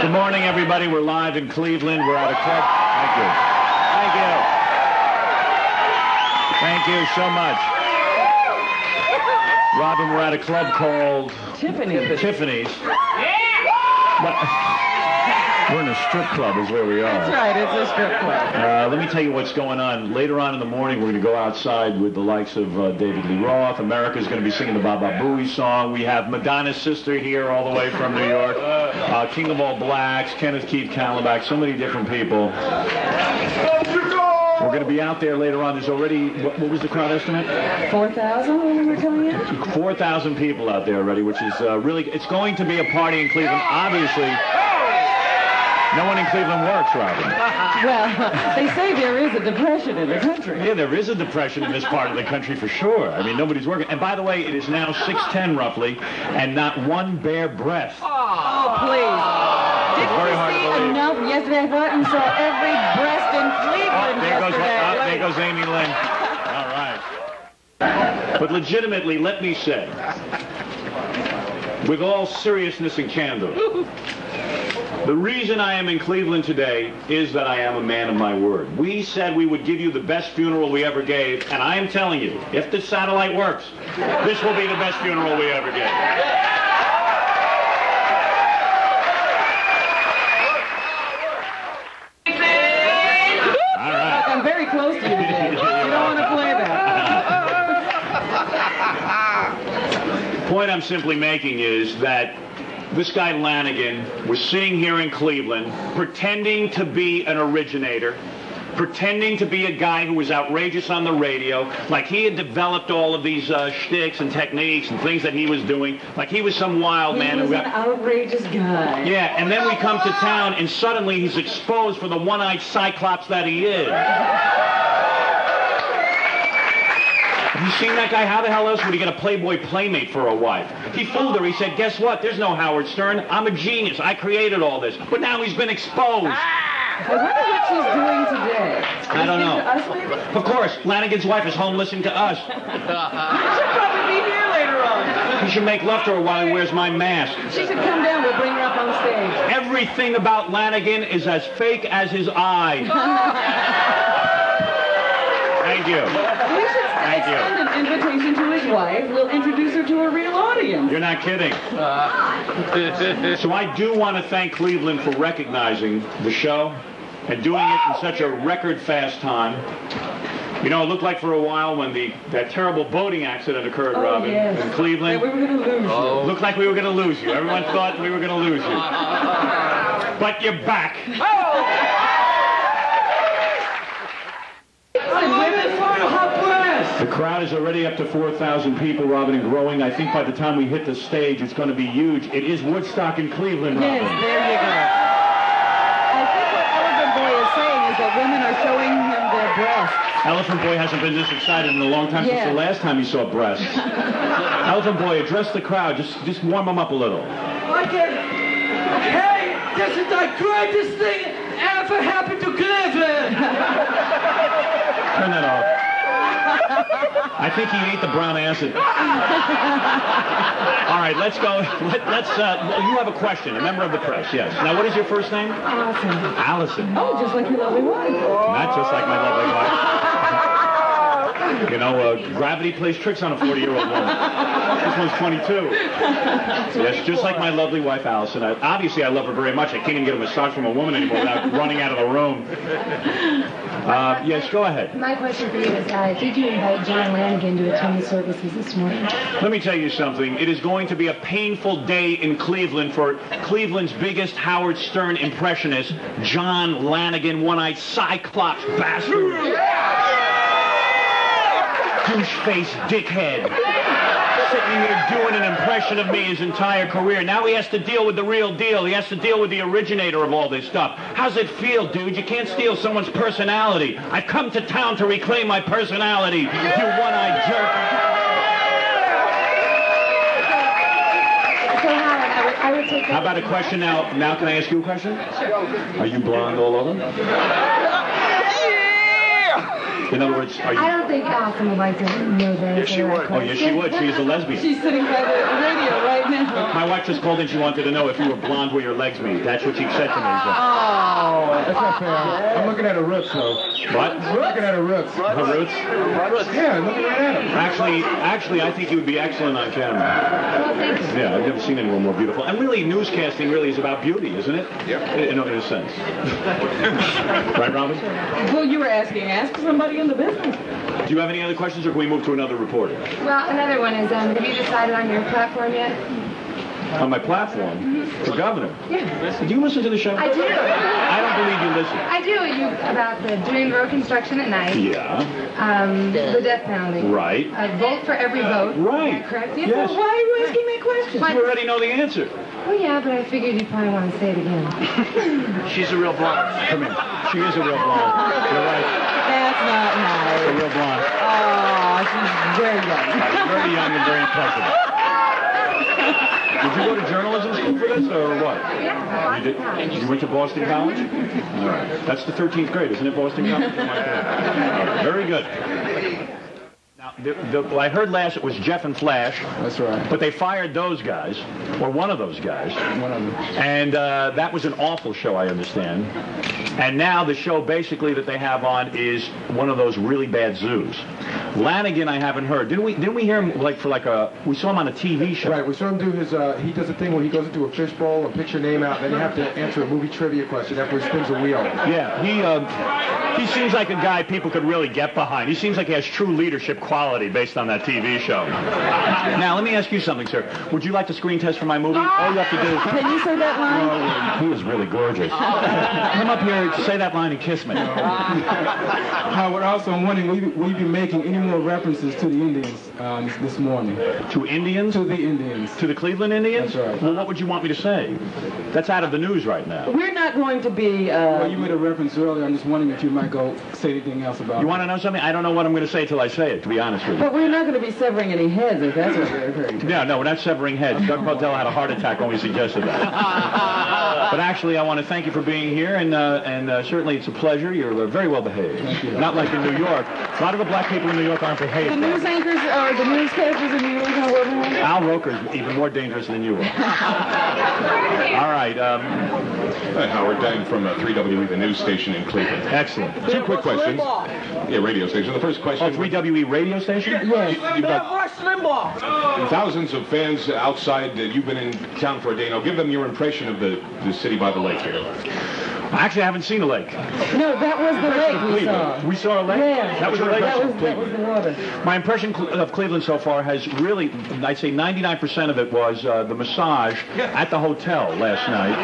Good morning, everybody. We're live in Cleveland. We're at a club. Thank you. Thank you. Thank you so much. Robin, we're at a club called Tiffany's. We're in a strip club is where we are. That's right, it's a strip club. Let me tell you what's going on. Later on in the morning, we're going to go outside with the likes of David Lee Roth. America's going to be singing the Baba Booey song. We have Madonna's sister here all the way from New York. King of All Blacks, Kenneth Keith Kallenbach, so many different people. We're going to be out there later on. There's already, what was the crowd estimate? 4,000 when we were coming in? 4,000 people out there already, which is really, it's going to be a party in Cleveland. Obviously, no one in Cleveland works, Robin. Well, they say there is a depression in the country. Yeah, there is a depression in this part of the country for sure. I mean, nobody's working. And by the way, it is now 6:10 roughly, and not one bare breath. Oh, please. It's very hard to believe. No, yesterday I went and saw every breast in Cleveland there goes Amy Lynn. All right. But legitimately, let me say, with all seriousness and candor, the reason I am in Cleveland today is that I am a man of my word. We said we would give you the best funeral we ever gave, and I am telling you, if the satellite works, this will be the best funeral we ever gave. All right. I'm very close to you today. You don't want to play that. The point I'm simply making is that this guy Lanigan was sitting here in Cleveland pretending to be an originator, pretending to be a guy who was outrageous on the radio, like he had developed all of these shticks and techniques and things that he was doing, like he was some wild man. He was an outrageous guy. Yeah, and then we come to town and suddenly he's exposed for the one-eyed cyclops that he is. Have you seen that guy? How the hell else would he get a Playboy playmate for a wife? He fooled her. He said, guess what? There's no Howard Stern. I'm a genius. I created all this. But now he's been exposed. I wonder what she's doing today. I don't know. To us, maybe? Of course, Lanigan's wife is home listening to us. She'll probably be here later on. You should make love to her while he wears my mask. She should come down. We'll bring her up on stage. Everything about Lanigan is as fake as his eye. Thank you. We should extend an invitation to his wife. We'll introduce her to a real audience. You're not kidding. So I do want to thank Cleveland for recognizing the show and doing it in such a record-fast time. You know, it looked like for a while when that terrible boating accident occurred, Robin, in Cleveland. Yeah, we were going to lose you. Looked like we were going to lose you. Everyone thought we were going to lose you. But you're back. The crowd is already up to 4,000 people, Robin, and growing. I think by the time we hit the stage, it's going to be huge. It is Woodstock in Cleveland, Robin. Yes, there you go. I think what Elephant Boy is saying is that women are showing him their breasts. Elephant Boy hasn't been this excited in a long time since the last time he saw breasts. Elephant Boy, address the crowd. Just warm them up a little. Okay. Hey, this is the greatest thing ever happened to Cleveland. Turn that off. I think he ate the brown acid. All right, let's go. You have a question, a member of the press, yes. Now, what is your first name? Allison. Allison. Oh, just like your lovely wife. Not just like my lovely wife. You know, gravity plays tricks on a 40-year-old woman. This one's 22. Yes, just like my lovely wife, Allison. Obviously, I love her very much. I can't even get a massage from a woman anymore without running out of the room. Yes, go ahead. My question for you is, did you invite John Lanigan to attend the services this morning? Let me tell you something. It is going to be a painful day in Cleveland for Cleveland's biggest Howard Stern impressionist, John Lanigan, one-eyed cyclops bastard. Douche-faced dickhead. Sitting here doing an impression of me his entire career. Now he has to deal with the real deal. He has to deal with the originator of all this stuff. How's it feel, dude? You can't steal someone's personality. I've come to town to reclaim my personality, you one-eyed jerk. So, Howard, I would take that. How about a question now? Now can I ask you a question? Sure. Are you blonde all over? In other words, are you... I don't think Allison would like to know the answer to that Oh, yes, she would. She is a lesbian. She's sitting by the radio right now. My wife just called in. She wanted to know if you were blonde where your legs meet. That's what she said to me. Oh. That's not fair. I'm looking at her roots, though. What? I'm looking at her roots. Her roots? Yeah, I'm looking right at them. Actually, I think you would be excellent on camera. Well, thank you. Yeah, I've never seen anyone more beautiful. And really, newscasting really is about beauty, isn't it? Yep. In a sense. Right, Robin? Well, you were asking. Ask somebody in the business. Do you have any other questions, or can we move to another reporter? Well, another one is, have you decided on your platform yet? On my platform? For governor? Yeah. Do you listen to the show? I do. I don't believe you listen. I do. About the doing road construction at night. Yeah. The death penalty. Right. Vote for every vote. Right. Is that correct? Yes. Well, why are you asking me questions? You already know the answer. Well, yeah, but I figured you'd probably want to say it again. She's a real blonde. Come in. She is a real blonde. You're right. That's not nice. A real blonde. Oh, she's very young. Very young and very impressive. Did you go to journalism school for this, or what? Yeah. You did? You went to Boston College? All right. That's the 13th grade, isn't it, Boston College? All right. Very good. Now, well, I heard last it was Jeff and Flash. That's right. But they fired those guys, or one of those guys. One of them. And that was an awful show, I understand. And now the show basically that they have on is one of those really bad zoos. Lanigan, I haven't heard. Didn't we hear him we saw him on a TV show. Right, we saw him do his, he does a thing where he goes into a fishbowl and picks your name out, then you have to answer a movie trivia question after he spins a wheel. Yeah, he seems like a guy people could really get behind. He seems like he has true leadership quality based on that TV show. Now, let me ask you something, sir. Would you like to screen test for my movie? All you have to do... Can you say that line? Oh, he is really gorgeous. Come up here, say that line and kiss me. Howard, also, I'm wondering, will you be making any more references to the Indians this morning? To Indians? To the Indians. To the Cleveland Indians? That's right. Well, what would you want me to say? That's out of the news right now. We're not going to be... Well, you made a reference earlier. I'm just wondering if you might go say anything else about it. You want to know something? I don't know what I'm going to say till I say it, to be honest with you. But we're not going to be severing any heads, if that's what we're referring to. Yeah, no, we're not severing heads. Doug Podell had a heart attack when we suggested that. But actually, I want to thank you for being here, and certainly it's a pleasure. You're very well behaved. Thank you. Not like in New York. A lot of the black people in New York aren't behaved. The news anchors or the newscasters in New York are what? Al Roker's even more dangerous than you are. All right. Hi, Howard. Dan from 3WE, the news station in Cleveland. Excellent. Two quick questions. Yeah, radio station. The first question... Oh, 3WE radio station? Yes. You've got thousands of fans outside. You've been in town for a day now. Give them your impression of the city by the lake here. Actually, I haven't seen a lake. No, that was the lake we saw. We saw a lake? Yeah. That was a lake? That was the water. My impression of Cleveland so far has really, I'd say 99% of it was the massage at the hotel last night.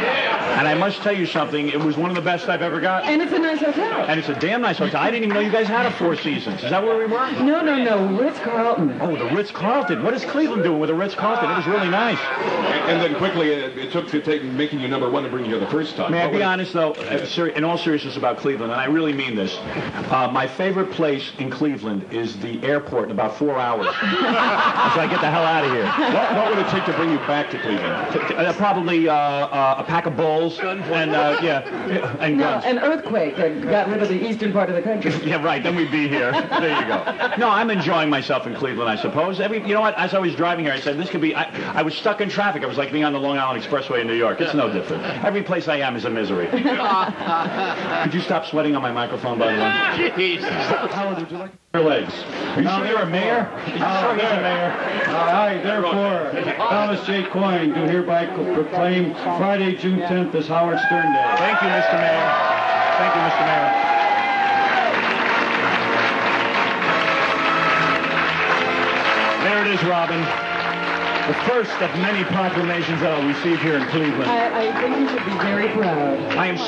And I must tell you something, it was one of the best I've ever got. And it's a nice hotel. And it's a damn nice hotel. I didn't even know you guys had a Four Seasons. Is that where we were? No, Ritz-Carlton. Oh, the Ritz-Carlton. What is Cleveland doing with the Ritz-Carlton? It was really nice. And then quickly, it took making you number one to bring you here the first time. May I be honest, though, in all seriousness about Cleveland, and I really mean this, my favorite place in Cleveland is the airport in about 4 hours. So I get the hell out of here. What would it take to bring you back to Cleveland? Probably a pack of bowls and and guns. An earthquake that got rid of the eastern part of the country. Yeah, right. Then we'd be here. There you go. No, I'm enjoying myself in Cleveland, I suppose. You know what? As I was driving here, I said, this could be... I was stuck in traffic. I was like being on the Long Island Expressway in New York. It's no different. Every place I am is a misery. Could you stop sweating on my microphone, by the way? Howard, would you like... Your legs. Are you sure you're a mayor? Are you sure he's a mayor? I, therefore, Thomas J. Coyne, do hereby proclaim Friday, June 10th as Howard Stern Day. Thank you, Mr. Mayor. Thank you, Mr. Mayor. There it is, Robin. The first of many proclamations that I'll receive here in Cleveland. I think you should be very proud. I am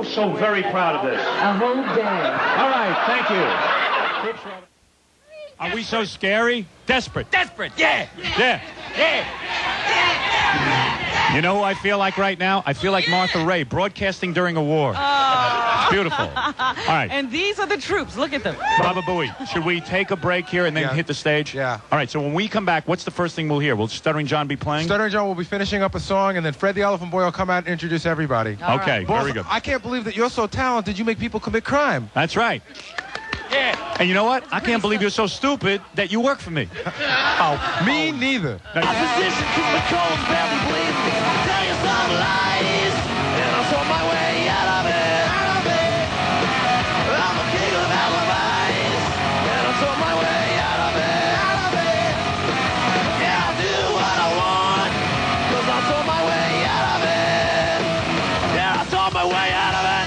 so very proud of this. A whole day. All right, thank you. Are we so scary? Desperate. Desperate, yeah. Yeah. You know who I feel like right now? I feel like Martha Ray, broadcasting during a war. It's beautiful. All right. And these are the troops. Look at them. Baba Booey, should we take a break here and then hit the stage? Yeah. All right, so when we come back, what's the first thing we'll hear? Will Stuttering John be playing? Stuttering John will be finishing up a song, and then Fred the Elephant Boy will come out and introduce everybody. Okay, very good. I can't believe that you're so talented, you make people commit crime. That's right. Yeah. And you know what? I can't believe you're so stupid that you work for me. Me neither. Opposition to the cold family bleed. Tell you some lies, and I'm on my way out of it. I'm the king of alibis, and I'm on my way out of it. Yeah, I'll do what I want, 'cause I'm on my way out of it. Yeah, I'm on my way out of it.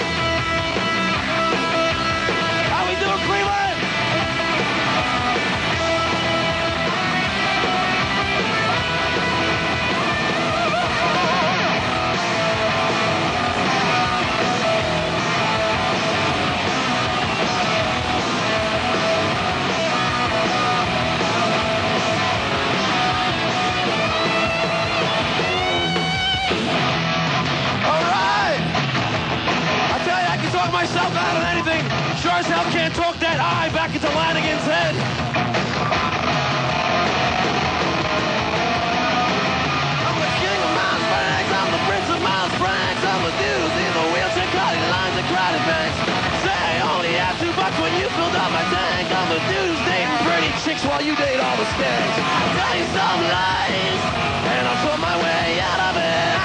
How we doing, Cleveland? Myself out of anything. Sure as hell can't talk that eye back into Lanigan's head. I'm the king of Mouse Banks. I'm the prince of Mouse Banks. I'm the dude who's in the wheelchair cutting lines and crowded banks. Say I only have $2 when you filled up my tank. I'm the dude who's dating pretty chicks while you date all the skanks. I'll tell you some lies, and I'll put my way out of it.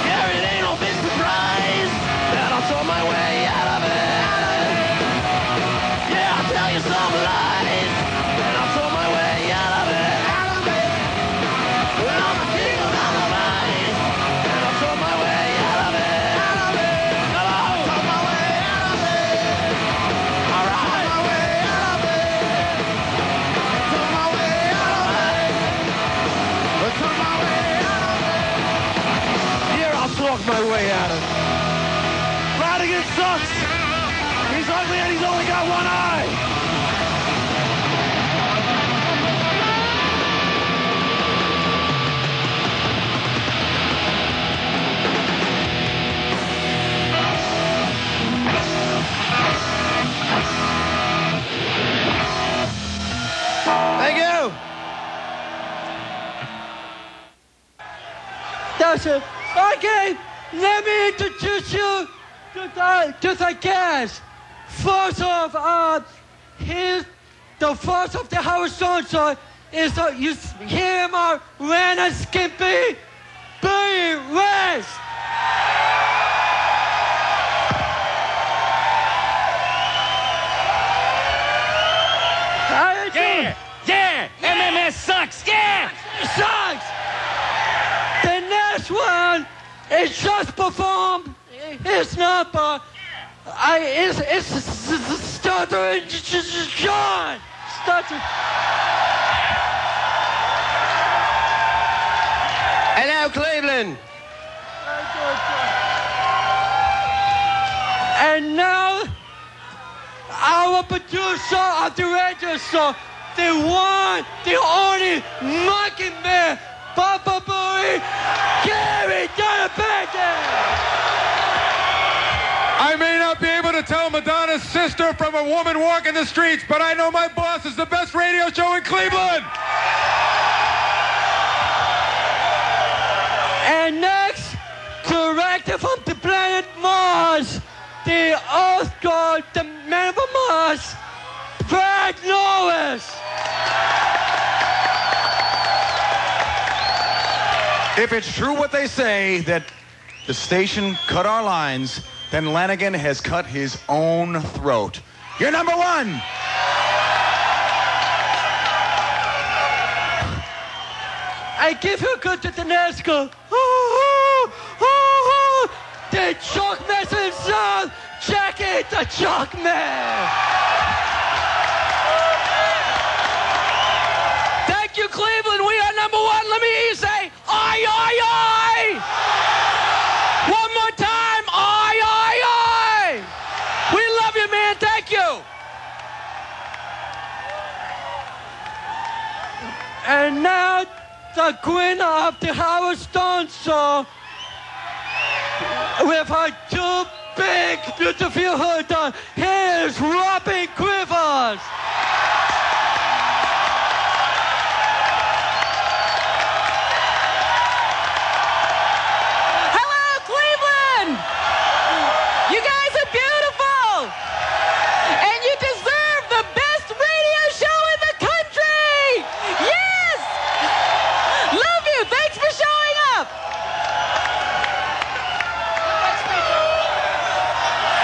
Yeah, it ain't no big surprise. I'm on my way out of it. Yeah, I'll tell you some lies, and I'm on my way out of it. Well, I'm the king of alibis, and I'm on my way out of it. Hello, I'm on my way out of it. All right, I'm on my way out of it. I'm on my way out of it. I'm on my way out of it. Here, I'll talk my way out of it. Lanigan sucks. He's ugly and he's only got one eye. Thank you. That's it. Okay, let me introduce you to the guest. First off, here's the first of the Howard Stone show is you hear him on Ren and Skimpy, Billy Rest. Yeah, MMS sucks, yeah! Sucks! The next one is just performed. It's not, but it's Stutter and John. Stutter. Hello, Cleveland. And now, our producer of the radio show, the one, the only monkey man, Papa Boy, Gary Giganti. I may not be able to tell Madonna's sister from a woman walking the streets, but I know my boss is the best radio show in Cleveland. And next, director from the planet Mars, the Earth God, the man of Mars, Brad Norris. If it's true what they say, that the station cut our lines, then Lanigan has cut his own throat. You're number one. I give you good to the NASCAR. The Chalk Man himself, Jackie the Chalk Man. Thank you, Cleveland. We are number one. Let me hear you say, aye, aye, aye. One more time, aye, aye, aye. We love you, man. Thank you. And now, the queen of the Howard Stone show, with her two big, beautiful hood on, here's Robin Quivers. Hello, Cleveland! You guys are beautiful!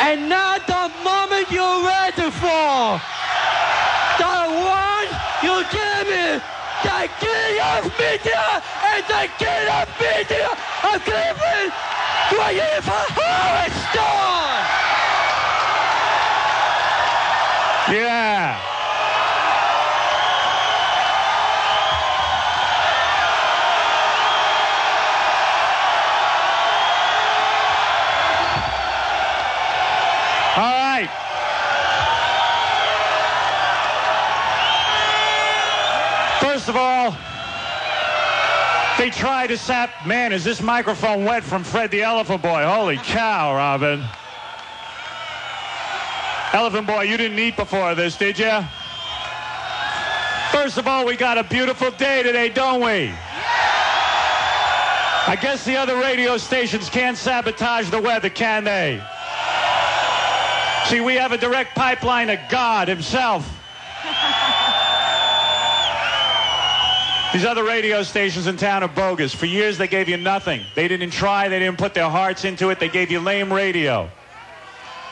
and not the moment you're ready for. The one you give me, the king of media and the king of media of Cleveland, bringing for Howard Stone. Yeah. All right. First of all, they tried to sap. Man, is this microphone wet from Fred the Elephant Boy? Holy cow, Robin. Elephant Boy, you didn't eat before this, did you? First of all, we got a beautiful day today, don't we? I guess the other radio stations can't sabotage the weather, can they? See, we have a direct pipeline to God himself. These other radio stations in town are bogus. For years, they gave you nothing. They didn't try. They didn't put their hearts into it. They gave you lame radio.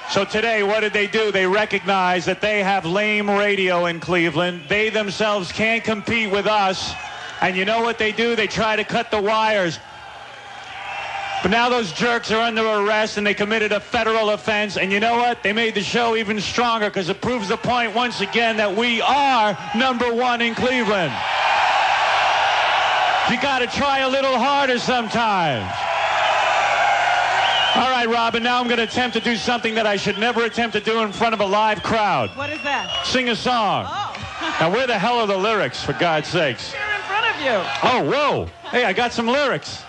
So today, what did they do? They recognized that they have lame radio in Cleveland. They themselves can't compete with us. And you know what they do? They try to cut the wires. But now those jerks are under arrest and they committed a federal offense. And you know what? They made the show even stronger because it proves the point once again that we are #1 in Cleveland. You got to try a little harder sometimes. All right, Robin, now I'm going to attempt to do something that I should never attempt to do in front of a live crowd. What is that? Sing a song. Oh. Now, where the hell are the lyrics, for God's sakes? Here in front of you. Oh, whoa. Hey, I got some lyrics.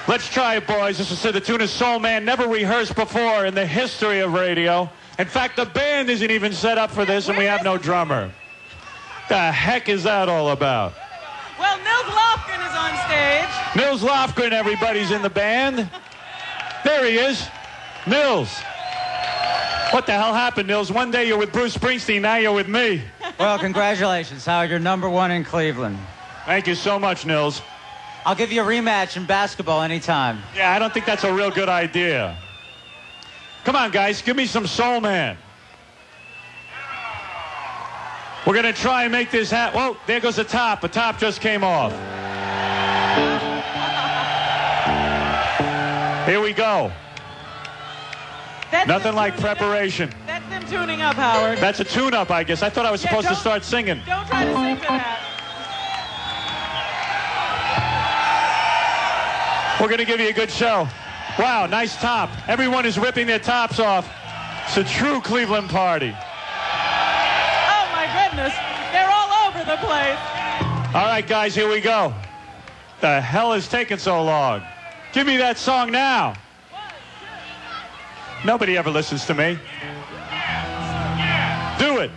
Let's try it, boys. This is to the tune of Soul Man, never rehearsed before in the history of radio. In fact, the band isn't even set up for this, and we have no drummer. The heck is that all about? Well, Nils Lofgren is on stage. Nils Lofgren, everybody's in the band. There he is. Nils. What the hell happened, Nils? One day you're with Bruce Springsteen, now you're with me. Well, congratulations, Howard. You're #1 in Cleveland. Thank you so much, Nils. I'll give you a rematch in basketball anytime. Yeah, I don't think that's a real good idea. Come on, guys, give me some Soul Man. We're going to try and make this happen. Whoa, there goes the top. The top just came off. Here we go. Nothing like preparation. That's them tuning up, Howard. That's a tune-up, I guess. I thought I was supposed to start singing. Don't try to sing to that. We're going to give you a good show. Wow, nice top. Everyone is ripping their tops off. It's a true Cleveland party. Oh, my goodness. They're all over the place. All right, guys, here we go. The hell is taking so long? Give me that song now. Nobody ever listens to me. Do it.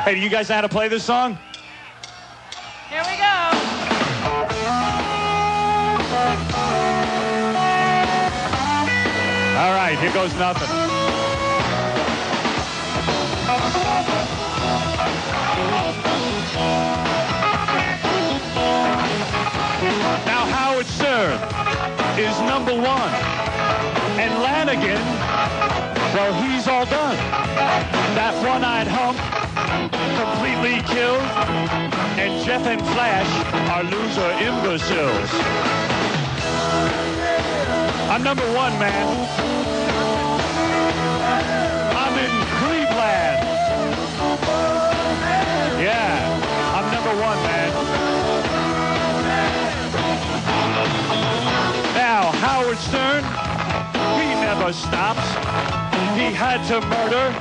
Hey, do you guys know how to play this song? Here we go. All right, here goes nothing. Now Howard Stern is #1. And Lanigan, well, he's all done. That one-eyed hump completely killed. And Jeff and Flash are loser imbeciles. I'm #1, man. I'm in Cleveland. Yeah, I'm #1, man. Now, Howard Stern, he never stops. He had to murder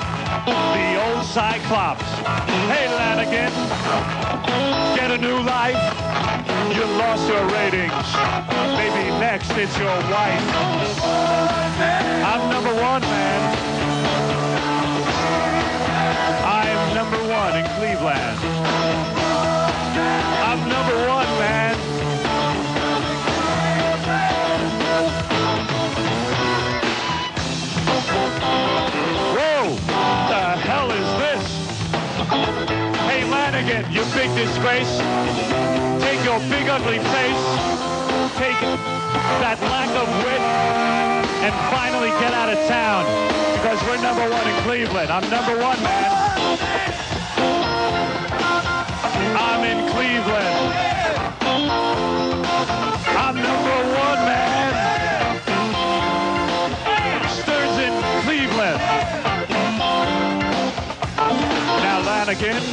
the old Cyclops. Hey, Lanigan, get a new life. You lost your ratings. Maybe next it's your wife. I'm #1, man. I'm #1 in Cleveland. I'm #1, man. Whoa! The hell is this? Hey, Lanigan, you big disgrace. Take your big ugly face. Take that lack of wit and finally get out of town because we're number one in Cleveland. I'm number one, man. I'm in Cleveland. I'm number one, man. Stern's in Cleveland. Now, Lanigan,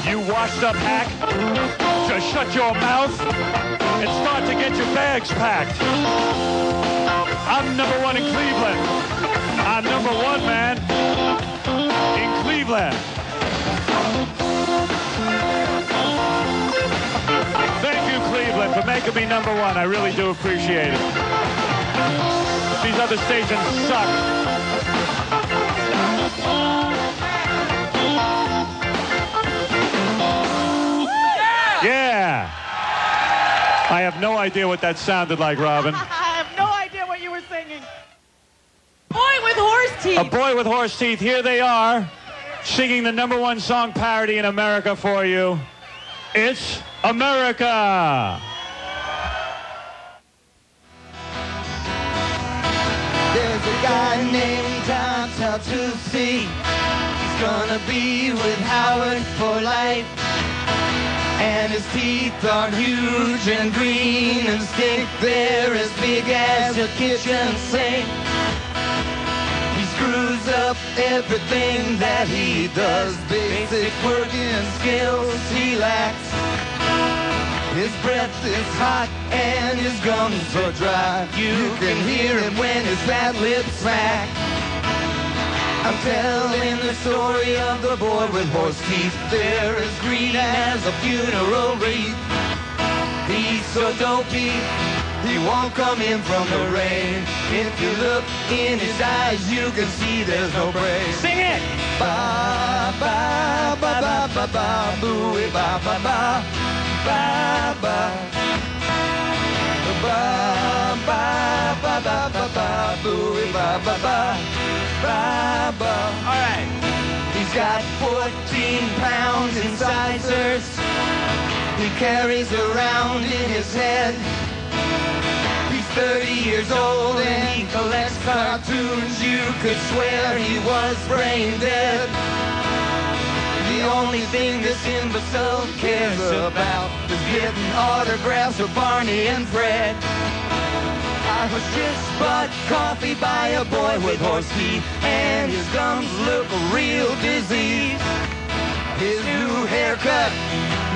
you washed up hack, just shut your mouth and start to get your bags packed. I'm number one in Cleveland. I'm number one, man, in Cleveland. Thank you, Cleveland, for making me number one. I really do appreciate it. These other stations suck. Yeah. I have no idea what that sounded like, Robin. I have no idea what you were singing. Boy with horse teeth. A boy with horse teeth. Here they are, singing the number one song parody in America for you. It's America. There's a guy named Tom to see. He's gonna be with Howard for life. And his teeth are huge and green and stink. They're as big as a kitchen sink. He screws up everything that he does. Basic working skills he lacks. His breath is hot and his gums are dry. You can hear him when his bad lips smack. I'm telling the story of the boy with horse teeth. They're as green as a funeral wreath. He's so dopey, he won't come in from the rain. If you look in his eyes, you can see there's no brain. Sing it! Ba ba ba ba ba ba booey ba ba ba ba ba ba ba ba ba ba ba booey ba ba ba ba ba. All right. He's got 14 pounds in sizers. He carries around in his head. He's 30 years old and he collects cartoons. You could swear he was brain dead. The only thing this imbecile cares about is getting autographs of Barney and Fred. I was just bought coffee by a boy with horse teeth, and his gums look a real disease. His new haircut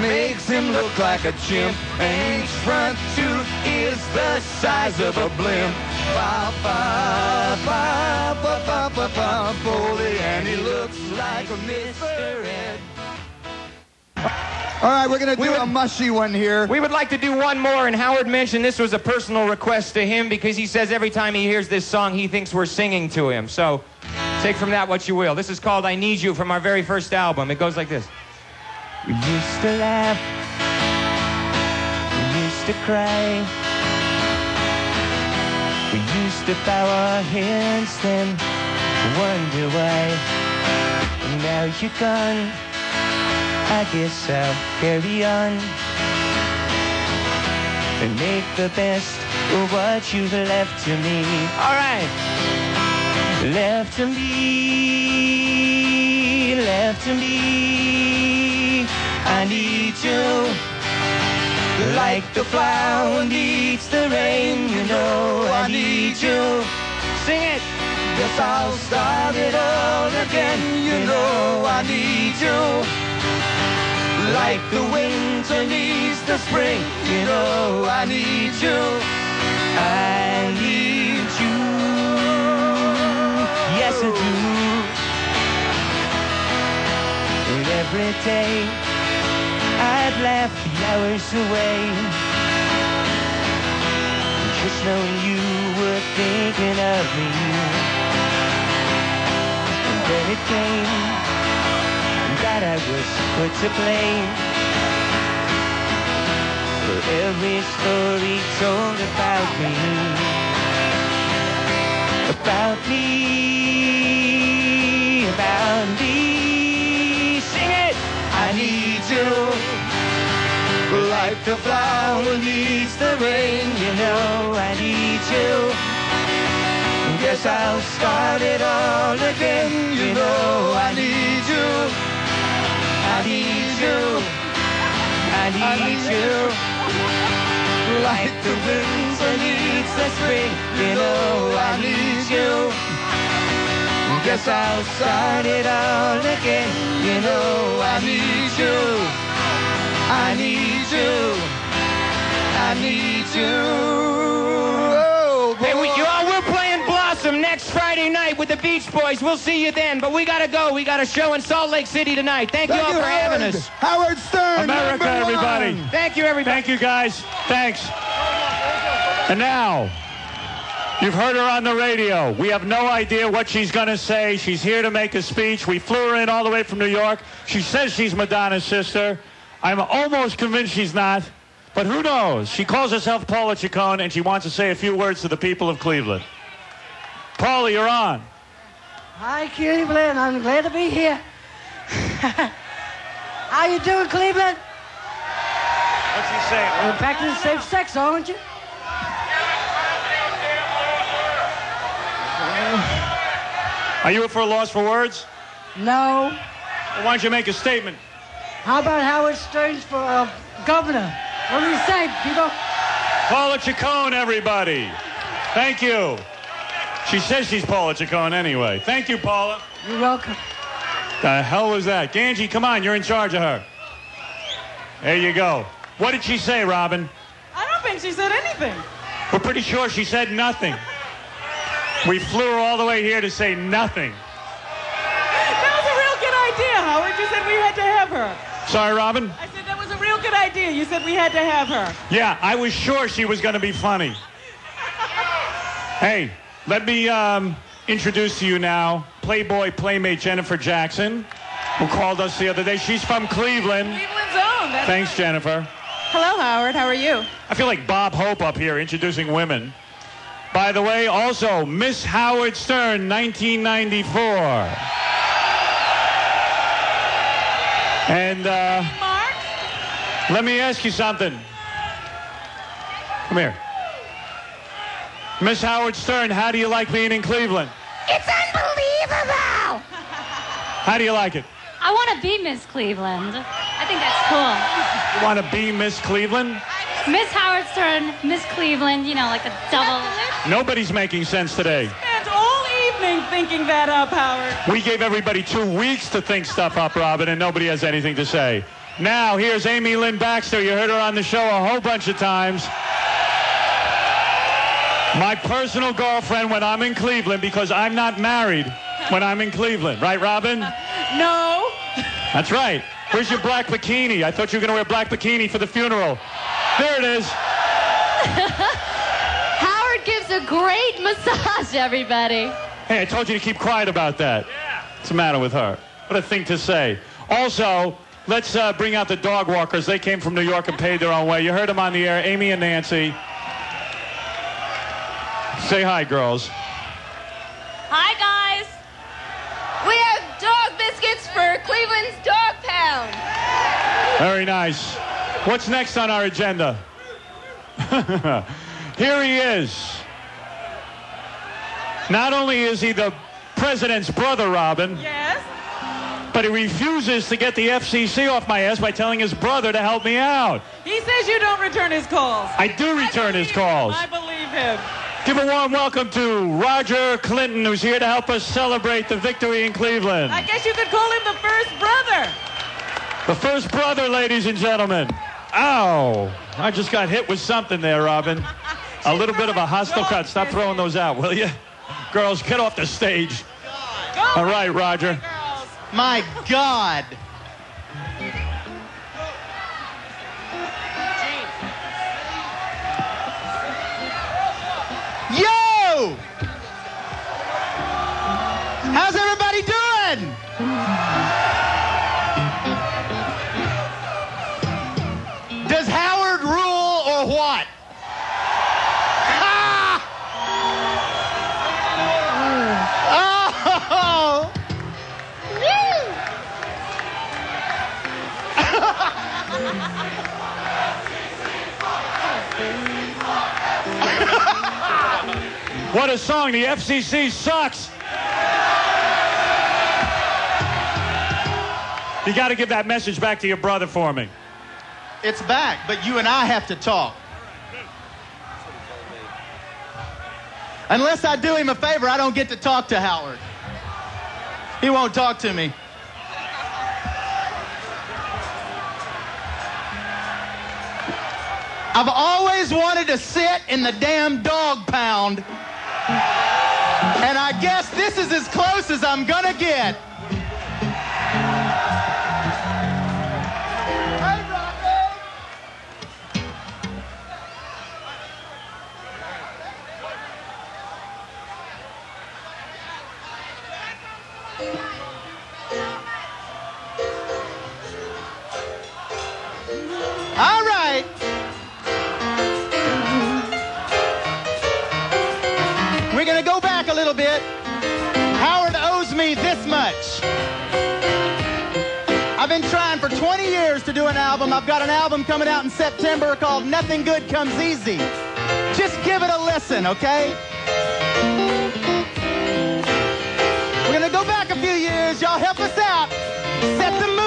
makes him look like a chimp, and each front tooth is the size of a blimp. Ba ba ba ba ba ba ba Foley, and he looks like a Mr. Ed. All right, we're going to do a mushy one here. We would like to do one more, and Howard mentioned this was a personal request to him because he says every time he hears this song, he thinks we're singing to him. So take from that what you will. This is called I Need You from our very first album. It goes like this. We used to laugh, we used to cry, we used to bow our heads, then wonder why. And now you're gone, I guess I'll carry on and make the best of what you've left to me. All right. Left to me, left to me. I need you like the flower needs the rain. You know I need you. Sing it. Guess I'll start it all again. You know I need you. Like the winter needs the spring, you know I need you. I need you. Yes, I do. And every day I'd laugh the hours away, just knowing you were thinking of me. And then it came that I was put to blame for every story told about me. About me, about me. Sing it! I Like the flower needs the rain, you know I need you. Guess I'll start it all again, you know I need you. I need you. I need you. Like the winter needs the spring, you know I need you. Guess I'll start it all again, you know I need you. I need you. I need you. Oh, boy. Hey, we're playing Blossom next Friday night with the Beach Boys. We'll see you then, but we gotta go. We got a show in Salt Lake City tonight. Thank you all for having us. Howard Stern, America, everybody. Thank you, everybody. Thank you, guys. Thanks. And now, you've heard her on the radio. We have no idea what she's going to say. She's here to make a speech. We flew her in all the way from New York. She says she's Madonna's sister. I'm almost convinced she's not, but who knows? She calls herself Paula Ciccone, and she wants to say a few words to the people of Cleveland. Paula, you're on. Hi, Cleveland. I'm glad to be here. How you doing, Cleveland? What's he saying? You're practicing safe sex, aren't you? Are you up for a loss for words? No. Well, why don't you make a statement? How about Howard Stern's for governor? What do you say, people? Paula Ciccone, everybody. Thank you. She says she's Paula Ciccone anyway. Thank you, Paula. You're welcome. The hell was that? Ganji, come on, you're in charge of her. There you go. What did she say, Robin? I don't think she said anything. We're pretty sure she said nothing. We flew her all the way here to say nothing. That was a real good idea, Howard. You said we had to have her. Sorry, Robin? I said that was a real good idea. You said we had to have her. Yeah, I was sure she was going to be funny. Hey, let me introduce to you now Playboy Playmate Jennifer Jackson, who called us the other day. She's from Cleveland. Cleveland's own. That's Thanks, right. Jennifer. Hello, Howard. How are you? I feel like Bob Hope up here introducing women. By the way, also, Miss Howard Stern, 1994. And Mark? let me ask you something. Come here. Miss Howard Stern, how do you like being in Cleveland? It's unbelievable! How do you like it? I want to be Miss Cleveland. I think that's cool. You want to be Miss Cleveland? Miss Howard Stern, Miss Cleveland, you know, like a double. Nobody's making sense today. Spent all evening thinking that up, Howard. We gave everybody 2 weeks to think stuff up, Robin, and nobody has anything to say. Now, here's Amy Lynn Baxter. You heard her on the show a whole bunch of times. My personal girlfriend when I'm in Cleveland, because I'm not married when I'm in Cleveland. Right, Robin? No. That's right. Where's your black bikini? I thought you were going to wear a black bikini for the funeral. There it is. Howard gives a great massage, everybody. Hey, I told you to keep quiet about that. What's the matter with her? What a thing to say. Also, let's bring out the dog walkers. They came from New York and paid their own way. You heard them on the air, Amy and Nancy. Say hi, girls. Hi, guys. We have dog biscuits for Cleveland's Dog Pound. Very nice. What's next on our agenda? Here he is. Not only is he the president's brother, Robin. Yes? But he refuses to get the FCC off my ass by telling his brother to help me out. He says you don't return his calls. I do return his calls. I believe him. Give a warm welcome to Roger Clinton, who's here to help us celebrate the victory in Cleveland. I guess you could call him the first brother. The first brother, ladies and gentlemen. Ow. I just got hit with something there, Robin. A little bit of a hostile cut. Stop throwing those out, will you? Girls, get off the stage. All right, Roger. My God. Yo! How's everybody doing? Does Howard rule or what? Ah! Oh! What a song. The FCC sucks. You got to give that message back to your brother for me. It's back, but you and I have to talk. Unless I do him a favor, I don't get to talk to Howard. He won't talk to me. I've always wanted to sit in the damn dog pound. And I guess this is as close as I'm gonna get. All right. We're going to go back a little bit. Howard owes me this much. I've been trying for 20 years to do an album. I've got an album coming out in September called Nothing Good Comes Easy. Just give it a listen, okay? We're going to go back a few years. Y'all help us out. Set the mood.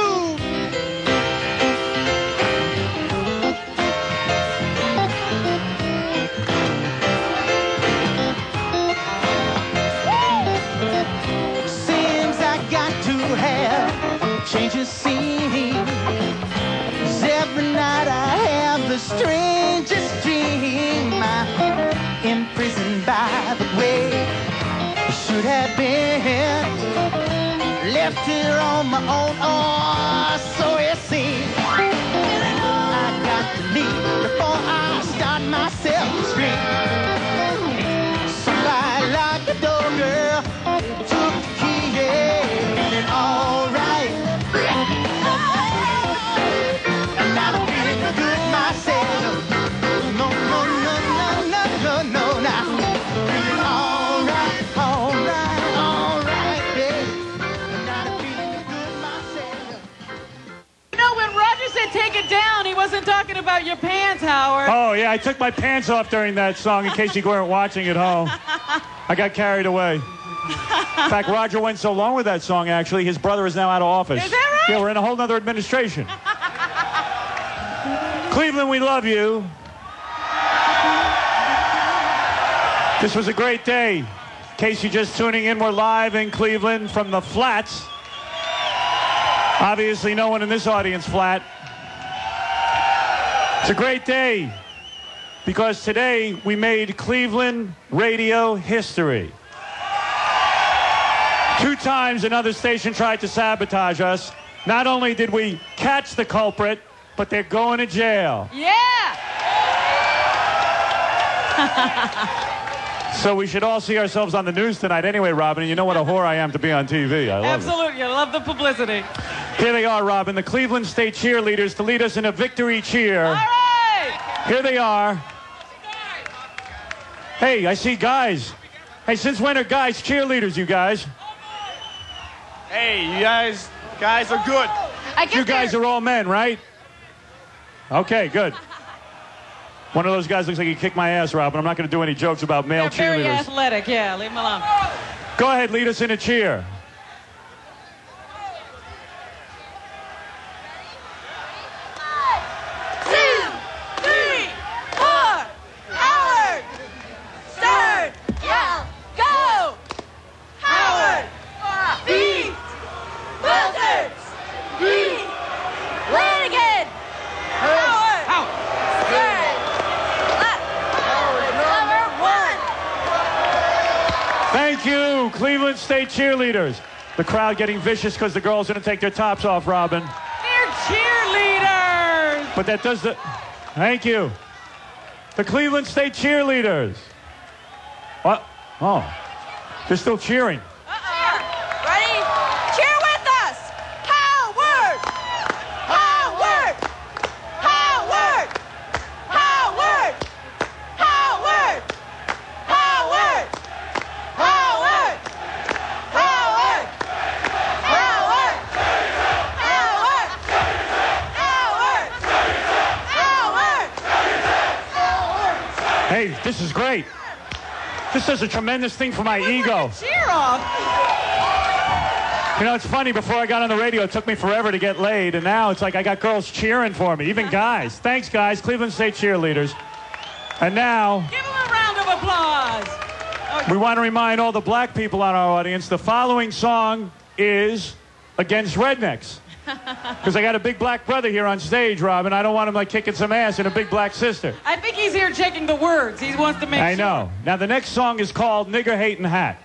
Change of scene. 'Cause every night I have the strangest dream. I'm imprisoned by the way I should have been. Left here on my own, oh, so it seems. I got to leave before I start myself to scream. Somebody like a door girl took the key, yeah, and all right. And I'm feeling good myself. No, no, no, no, no, no, no, now. Feeling all right, babe. And I'm feeling good myself. You know, when Roger said take it down, he wasn't talking about your pants, Howard. Oh, yeah, I took my pants off during that song in case you weren't watching at home. I got carried away. In fact, Roger went so long with that song, actually, his brother is now out of office. Is that right? Yeah, we're in a whole nother administration. Cleveland, we love you. This was a great day. In case you're just tuning in, we're live in Cleveland from the Flats. Obviously, no one in this audience flat. It's a great day because today we made Cleveland radio history. 2 times another station tried to sabotage us. Not only did we catch the culprit, but they're going to jail. Yeah! So we should all see ourselves on the news tonight anyway, Robin. And you know what a whore I am to be on TV. I love Absolutely. I love the publicity. it. Here they are, Robin, the Cleveland State cheerleaders to lead us in a victory cheer. All right! Here they are. Hey, I see guys. Hey, since when are guys cheerleaders, you guys? Hey, you guys are good. You guys are all men, right? Okay, good. One of those guys looks like he kicked my ass, Robin. I'm not going to do any jokes about male They're very cheerleaders. athletic, yeah. Leave them alone. Go ahead, lead us in a cheer. Thank you, Cleveland State cheerleaders. The crowd getting vicious because the girls are going to take their tops off, Robin. They're cheerleaders! But that does the... Thank you. The Cleveland State cheerleaders. What? Oh, they're still cheering. Ready? Cheer with us! Howard! Howard! Howard! Howard! Howard! Howard! Howard! Howard! Howard! Howard! Howard! Howard! Hey, this is great. This does a tremendous thing for my ego. Cheer off. You know, it's funny, before I got on the radio, it took me forever to get laid, and now it's like I got girls cheering for me, even guys. Thanks, guys, Cleveland State cheerleaders. And now... Give them a round of applause. We want to remind all the black people on our audience, the following song is against rednecks. Because I got a big black brother here on stage, Robin. I don't want him like kicking some ass and a big black sister. I think he's here checking the words. He wants to make sure. I know. Now, the next song is called Nigger Hatin' Hat.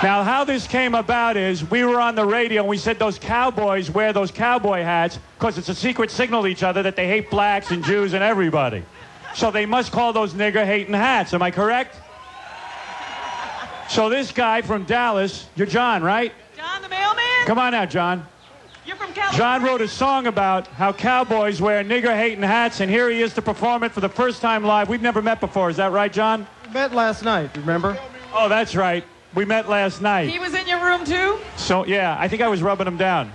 Now, how this came about is we were on the radio and we said those cowboys wear those cowboy hats because it's a secret signal to each other that they hate blacks and Jews and everybody. So they must call those nigger hating hats. Am I correct? So this guy from Dallas, you're John, right? John the mailman? Come on out, John. You're from California? John wrote a song about how cowboys wear nigger hating hats, and here he is to perform it for the first time live. We've never met before. Is that right, John? We met last night, remember? Oh, that's right. We met last night. He was in your room, too? So, yeah, I think I was rubbing him down.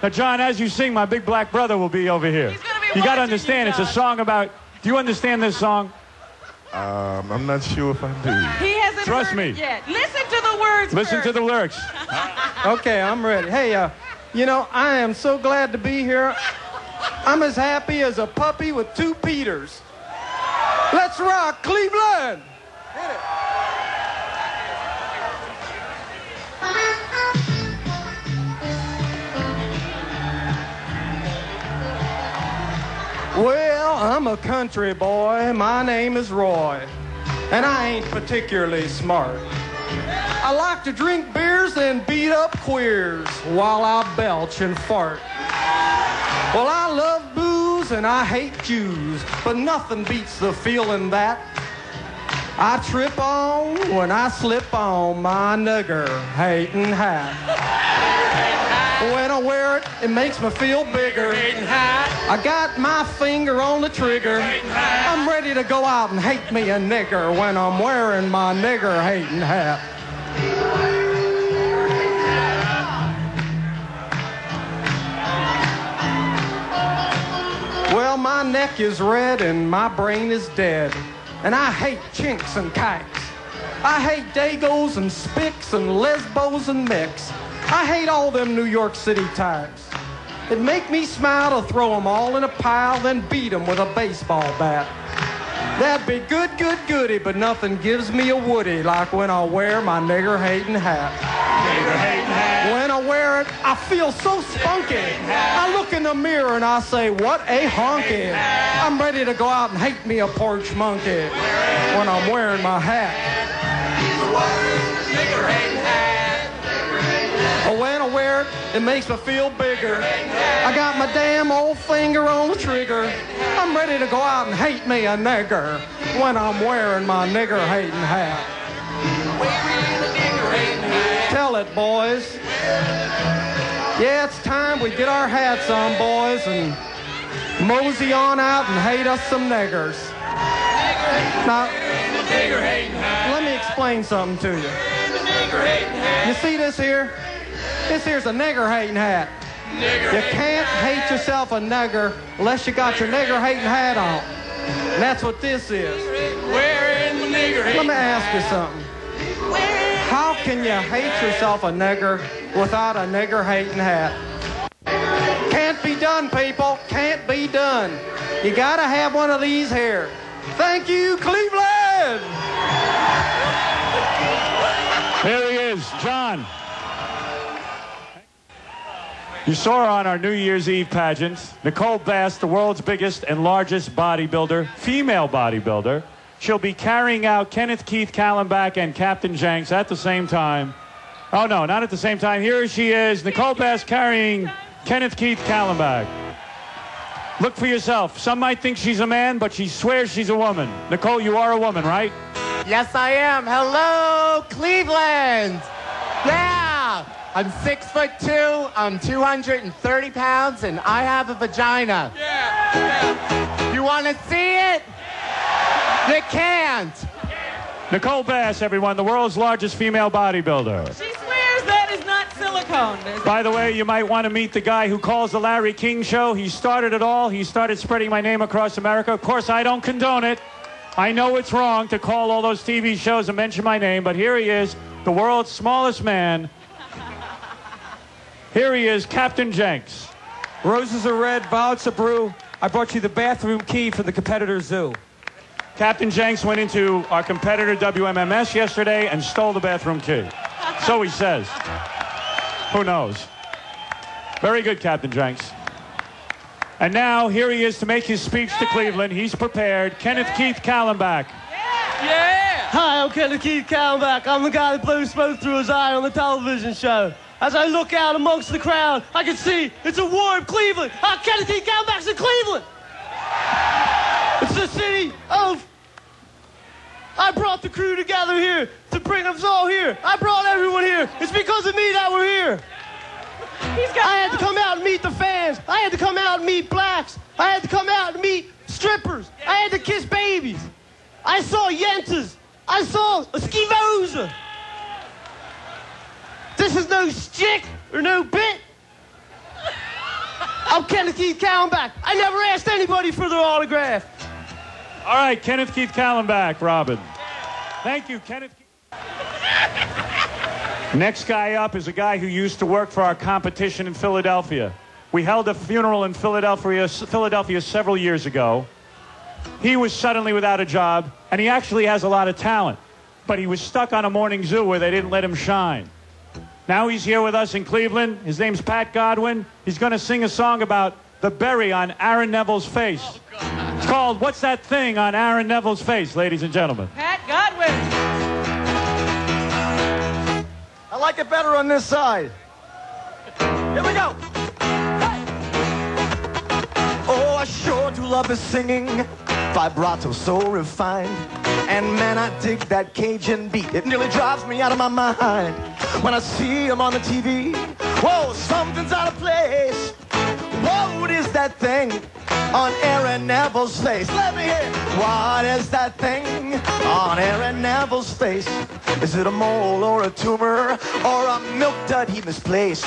Now, John, as you sing, my big black brother will be over here. He's gonna be You got to watching understand, you, it's a song about... Do you understand this song? I'm not sure if I do. He hasn't Trust heard me. it yet. Listen to the words Listen first. to the lyrics. Okay, I'm ready. Hey, you know, I am so glad to be here. I'm as happy as a puppy with two Peters. Let's rock, Cleveland! Hit it. Well, I'm a country boy. My name is Roy, and I ain't particularly smart. I like to drink beers and beat up queers while I belch and fart. Well, I love booze and I hate Jews, but nothing beats the feeling that I trip on when I slip on my nigger hating hat. When I wear it, it makes me feel bigger. I got my finger on the trigger. I'm ready to go out and hate me a nigger when I'm wearing my nigger hating hat. Well, my neck is red and my brain is dead. And I hate chinks and kikes. I hate dagos and spicks and lesbos and micks. I hate all them New York City types. It make me smile to throw them all in a pile, then beat them with a baseball bat. That'd be good, good, goody, but nothing gives me a woody like when I wear my nigger-hating hat. Nigger-hating hat. When I wear it, I feel so spunky. I look in the mirror and I say, what a honky. I'm ready to go out and hate me a porch monkey when I'm wearing my hat. Nigger-hating hat. Oh, when I wear it, it makes me feel bigger. I got my damn old finger on the trigger. I'm ready to go out and hate me a nigger when I'm wearing my nigger-hating hat. Tell it, boys. Yeah, it's time we get our hats on, boys, and mosey on out and hate us some niggers. Now, let me explain something to you. You see this here? This here's a nigger-hating hat. You can't hate yourself a nigger unless you got your nigger-hating hat on. And that's what this is. Let me ask you something. How can you hate yourself a nigger without a nigger-hating hat? Can't be done, people. Can't be done. You gotta have one of these here. Thank you, Cleveland! Here he is, John. You saw her on our New Year's Eve pageant. Nicole Bass, the world's biggest and largest bodybuilder, female bodybuilder. She'll be carrying out Kenneth Keith Kallenbach and Captain Jenks at the same time. Oh, no, not at the same time. Here she is, Nicole Bass carrying Kenneth Keith Kallenbach. Look for yourself. Some might think she's a man, but she swears she's a woman. Nicole, you are a woman, right? Yes, I am. Hello, Cleveland. Yeah. I'm 6'2", I'm 230 pounds, and I have a vagina. Yeah. You want to see it? You can't. Nicole Bass, everyone, the world's largest female bodybuilder. She swears that is not silicone. By the way, you might want to meet the guy who calls the Larry King Show. He started it all. He started spreading my name across America. Of course, I don't condone it. I know it's wrong to call all those TV shows and mention my name, but here he is, the world's smallest man. Here he is, Captain Jenks. Roses are red, violets are blue. I brought you the bathroom key for the competitor zoo. Captain Jenks went into our competitor WMMS yesterday and stole the bathroom key. So he says. Who knows? Very good, Captain Jenks. And now, here he is to make his speech to Cleveland. He's prepared. Kenneth Keith Kallenbach. Yeah! Hi, I'm Kenneth Keith Kallenbach. I'm the guy that blew smoke through his eye on the television show. As I look out amongst the crowd, I can see it's a warm Cleveland. Kenneth Keith Kallenbach's in Cleveland. It's the city of... I brought the crew together here to bring us all here. I brought everyone here. It's because of me that we're here. I had to come out and meet the fans. I had to come out and meet blacks. I had to come out and meet strippers. I had to kiss babies. I saw yentas. I saw a skivosa. This is no stick or no bit. I'm Kenneth Keith Kallenbach. I never asked anybody for their autograph. All right, Kenneth Keith Kallenbach, Robin. Thank you, Kenneth. Next guy up is a guy who used to work for our competition in Philadelphia. We held a funeral in Philadelphia several years ago. He was suddenly without a job, and he actually has a lot of talent. But he was stuck on a morning zoo where they didn't let him shine. Now he's here with us in Cleveland. His name's Pat Godwin. He's going to sing a song about the berry on Aaron Neville's face. Oh, it's called What's That Thing on Aaron Neville's Face, ladies and gentlemen. Pat Godwin. I like it better on this side. Here we go. Hey. Oh, I sure do love his singing. Vibrato so refined. And man, I dig that Cajun beat. It nearly drives me out of my mind. When I see him on the TV, whoa, something's out of place. What is that thing on Aaron Neville's face? Let me hear it. What is that thing on Aaron Neville's face? Is it a mole or a tumor or a milk dud he misplaced?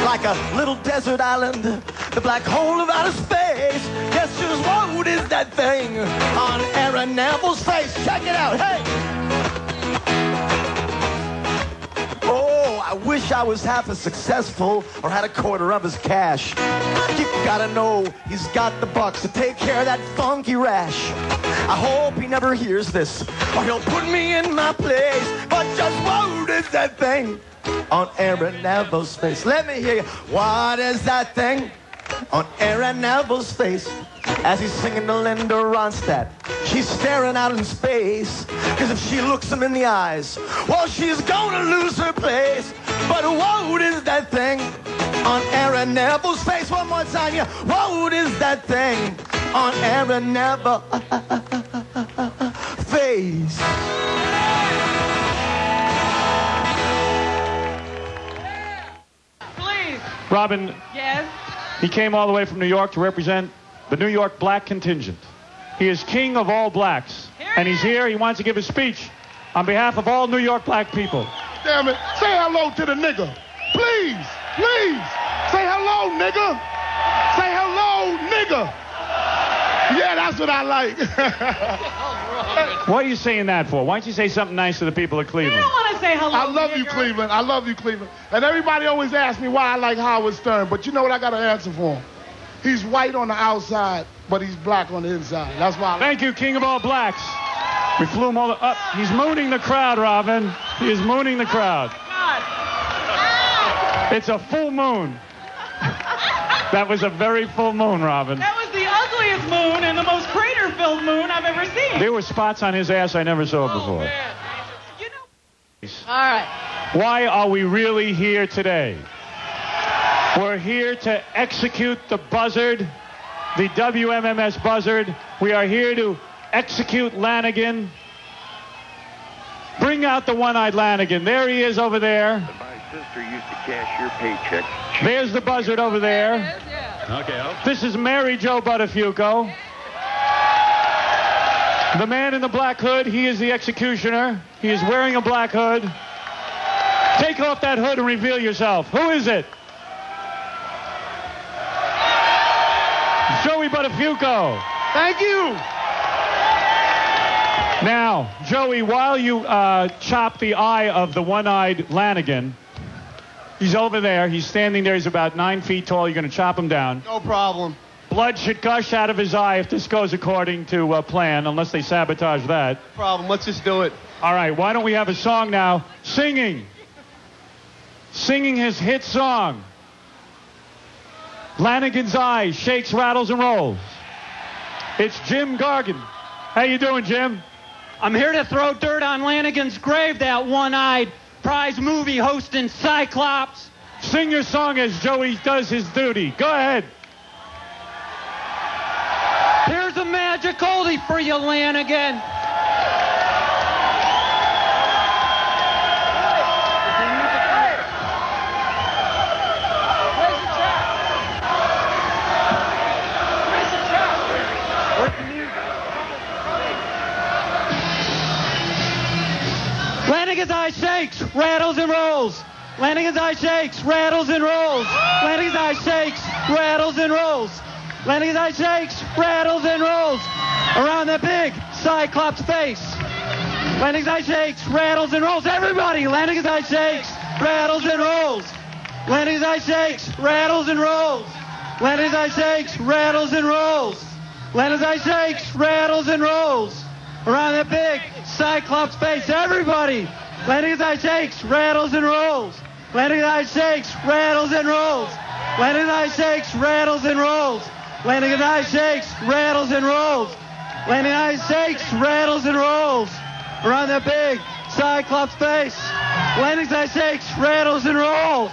Like a little desert island, the black hole of outer space. Guess just what is that thing on Aaron Neville's face? Check it out, hey! Oh, I wish I was half as successful or had a quarter of his cash. You gotta know he's got the bucks to take care of that funky rash. I hope he never hears this or he'll put me in my place. But just what is that thing on Aaron Neville's face? Let me hear you. What is that thing on Aaron Neville's face? As he's singing to Linda Ronstadt, she's staring out in space. Cause if she looks him in the eyes, well, she's gonna lose her place. But what is that thing on Aaron Neville's face? One more time, yeah. What is that thing on Aaron Neville's face? Please. Robin. Yes? He came all the way from New York to represent the New York black contingent. He is king of all blacks. And he's here. He wants to give a speech on behalf of all New York black people. Damn it. Say hello to the nigga. Please, please. Say hello, nigga. Say hello, nigga. Yeah, that's what I like. What are you saying that for? Why don't you say something nice to the people of Cleveland? You don't want to say hello. I love you, Cleveland. I love you, Cleveland. And everybody always asks me why I like Howard Stern. But you know what? I got an answer for him. He's white on the outside, but he's black on the inside. That's why I like Thank you, king of all blacks. We flew him all up. He's mooning the crowd, Robin. He is mooning the crowd. It's a full moon. That was a very full moon, Robin. That was the ugliest moon and the most crater-filled moon I've ever seen. There were spots on his ass I never saw before. Man. You know. All right. Why are we really here today? We're here to execute the buzzard, the WMMS buzzard. We are here to execute Lanigan. Bring out the one-eyed Lanigan. There he is over there. My sister used to cash your paycheck. There's the buzzard over there. Okay. This is Mary Jo Buttafucco. The man in the black hood, he is the executioner. He is wearing a black hood. Take off that hood and reveal yourself. Who is it? Joey Buttafucco. Thank you. Now, Joey, while you chop the eye of the one-eyed Lanigan, he's over there. He's standing there. He's about 9 feet tall. You're going to chop him down. No problem. Blood should gush out of his eye if this goes according to plan, unless they sabotage that. No problem. Let's just do it. All right, why don't we have a song now? Singing his hit song. Lanigan's eye shakes, rattles, and rolls. It's Jim Gargan. How you doing, Jim? I'm here to throw dirt on Lanigan's grave, that one-eyed prize movie hosting Cyclops. Sing your song as Joey does his duty. Go ahead. Here's a magic oldie for you, Lanigan. Lanigan's eye shakes, rattles and rolls. Lanigan's eye shakes, rattles and rolls. Lanigan's eye shakes, rattles and rolls. Lanigan's eye shakes, rattles and rolls around that big Cyclops face. Lanigan's eye shakes, rattles and rolls. Everybody, Lanigan's eye shakes, rattles and rolls. Lanigan's eye shakes, rattles and rolls. Lanigan's eye shakes, rattles and rolls. Lanigan's eye shakes, rattles and rolls around that big Cyclops face. Everybody, Lanigan's eye shakes, rattles and rolls. Lanigan's eye shakes, rattles and rolls. Lanigan's eye shakes, rattles and rolls. Lanigan's eye shakes, rattles and rolls. Lanigan's eye shakes, rattles and rolls around that big Cyclops face. Lanigan's eye shakes, rattles and rolls.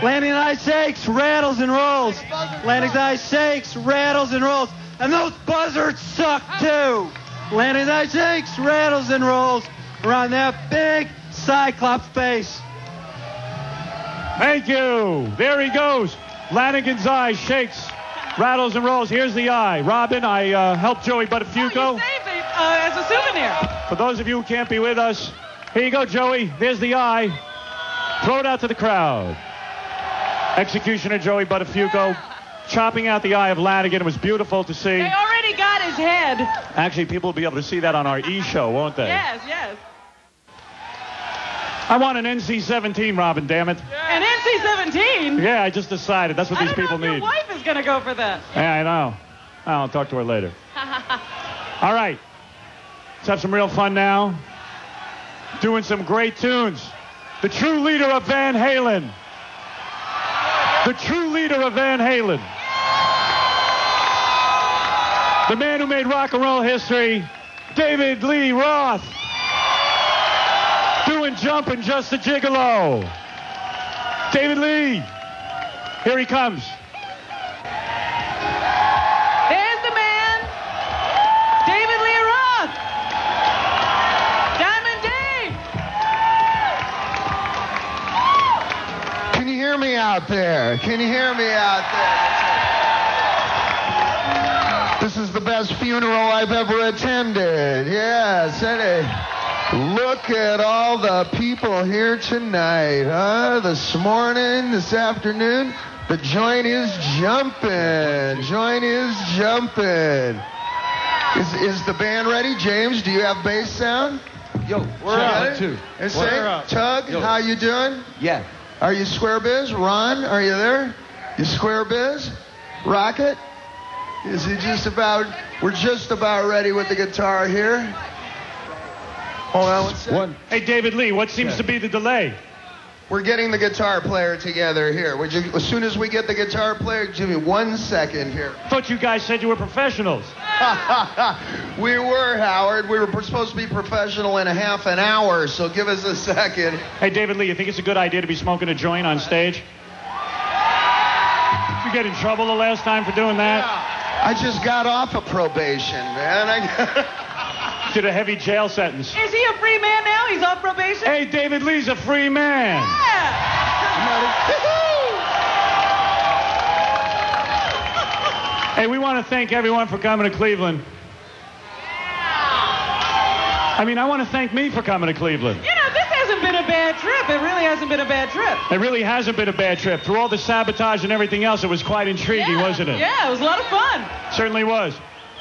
Lanigan's eye shakes, rattles and rolls. Lanigan's eye shakes, rattles and rolls. And those buzzards suck too. Lanigan's eye shakes, rattles and rolls around that big Cyclops face. Thank you. There he goes. Lanigan's eye shakes, rattles and rolls. Here's the eye. Robin, I helped Joey Buttafucco. Oh, you saved it as a souvenir. For those of you who can't be with us, here you go, Joey. There's the eye. Throw it out to the crowd. Executioner Joey Buttafucco chopping out the eye of Lanigan. It was beautiful to see. They already got his head. Actually, people will be able to see that on our E-show, won't they? Yes, yes. I want an NC-17, Robin, damn it. An NC-17? Yeah, I just decided. That's what these people need. Your wife is going to go for that. Yeah, I know. I'll talk to her later. All right. Let's have some real fun now. Doing some great tunes. The true leader of Van Halen. The true leader of Van Halen. The man who made rock and roll history, David Lee Roth. Doing Jumpin' Just a Gigolo. David Lee. Here he comes. There's the man. David Lee Roth. Diamond Dave. Can you hear me out there? Can you hear me out there? This is the best funeral I've ever attended. Yes, look at all the people here tonight, huh? This morning, this afternoon, the joint is jumping. Joint is jumping. Is the band ready? James, do you have bass sound? Yo, we're up too. Tug, Yo. how you doing? Yeah. Are you square biz? Ron, are you there? You square biz? Rocket? Is he just about, we're just about ready with the guitar here. Hold on one second. Hey, David Lee, what seems to be the delay? We're getting the guitar player together here. As soon as we get the guitar player, give me 1 second here. I thought you guys said you were professionals. We were, Howard. We were supposed to be professional in a half an hour, so give us a second. Hey, David Lee, you think it's a good idea to be smoking a joint on stage? Did you get in trouble the last time for doing that? Yeah. I just got off of probation, man. Did a heavy jail sentence. Is he a free man now? He's off probation? Hey, David Lee's a free man. Hey, we want to thank everyone for coming to Cleveland. I mean, I want to thank me for coming to Cleveland. You know, this hasn't been a bad trip. It really hasn't been a bad trip. It really hasn't been a bad trip. Through all the sabotage and everything else, it was quite intriguing, wasn't it? Yeah, it was a lot of fun. Certainly was.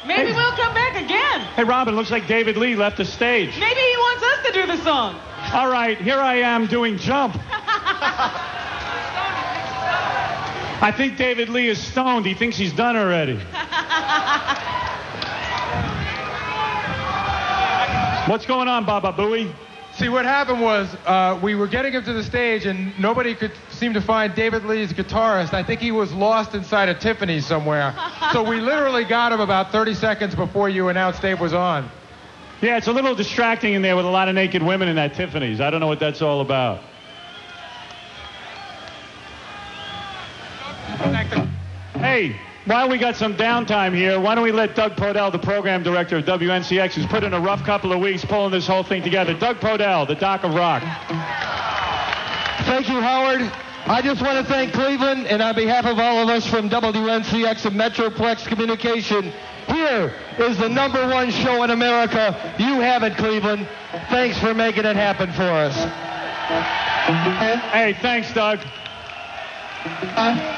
Maybe we'll come back again. Hey, Robin, looks like David Lee left the stage. Maybe he wants us to do the song. All right, here I am doing Jump. I think David Lee is stoned. He thinks he's done already. What's going on, Baba Booey? See, what happened was we were getting him to the stage, and nobody could seem to find David Lee's guitarist. I think he was lost inside a Tiffany's somewhere. So we literally got him about 30 seconds before you announced Dave was on. Yeah, it's a little distracting in there with a lot of naked women in that Tiffany's. I don't know what that's all about. Hey, while we got some downtime here, why don't we let Doug Podell, the program director of WNCX, who's put in a rough couple of weeks pulling this whole thing together. Doug Podell, the Doc of Rock. Thank you, Howard. I just want to thank Cleveland, and on behalf of all of us from WNCX and Metroplex Communication, here is the #1 show in America. You have it, Cleveland. Thanks for making it happen for us. Hey, thanks, Doug.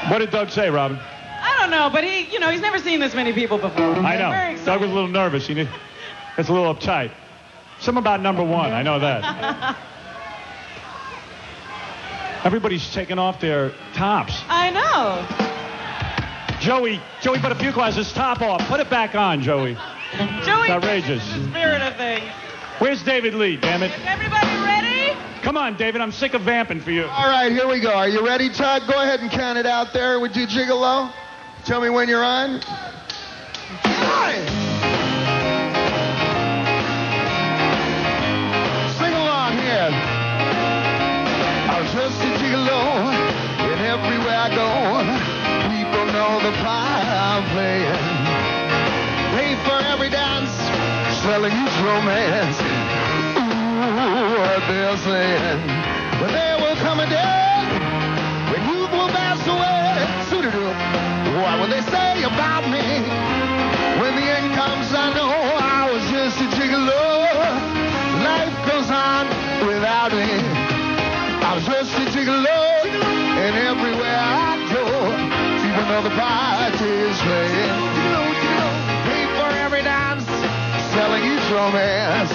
What did Doug say, Robin? I don't know, but he's never seen this many people before. I know. Doug was a little nervous. He gets a little uptight. Something about #1. I know that. Everybody's taking off their tops. I know. Joey Buttafucco has his top off. Put it back on, Joey. Joey, it's outrageous. The spirit of things. Where's David Lee, damn it? Is everybody ready? Come on, David. I'm sick of vamping for you. All right, here we go. Are you ready, Todd? Go ahead and count it out there. Would you gigolo? Tell me when you're on. Sing along here. I was just a gigolo, and everywhere I go, people know the part I'm playing. Pay for every dance, selling each romance. Ooh, what they're saying. But there will come a day when youth will pass away. Suit-a-doo. What will they say about me? When the end comes, I know I was just a gigolo. Life goes on without me. I was just a gigolo, and everywhere I go, people know the party's playing. Pay for every dance, selling each romance.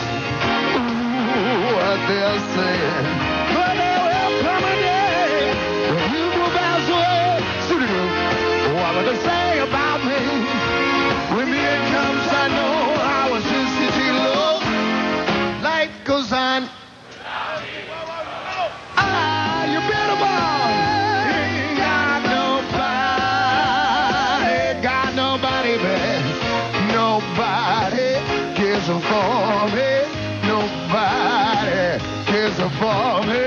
Ooh, what they're saying. But there will come a day when you will pass away. Suit-a-doo. What will they say about me? When the end comes, I know I was just a gigolo. Life goes on. You better ball. Ain't got nobody, man. Nobody cares for me. Nobody cares for me.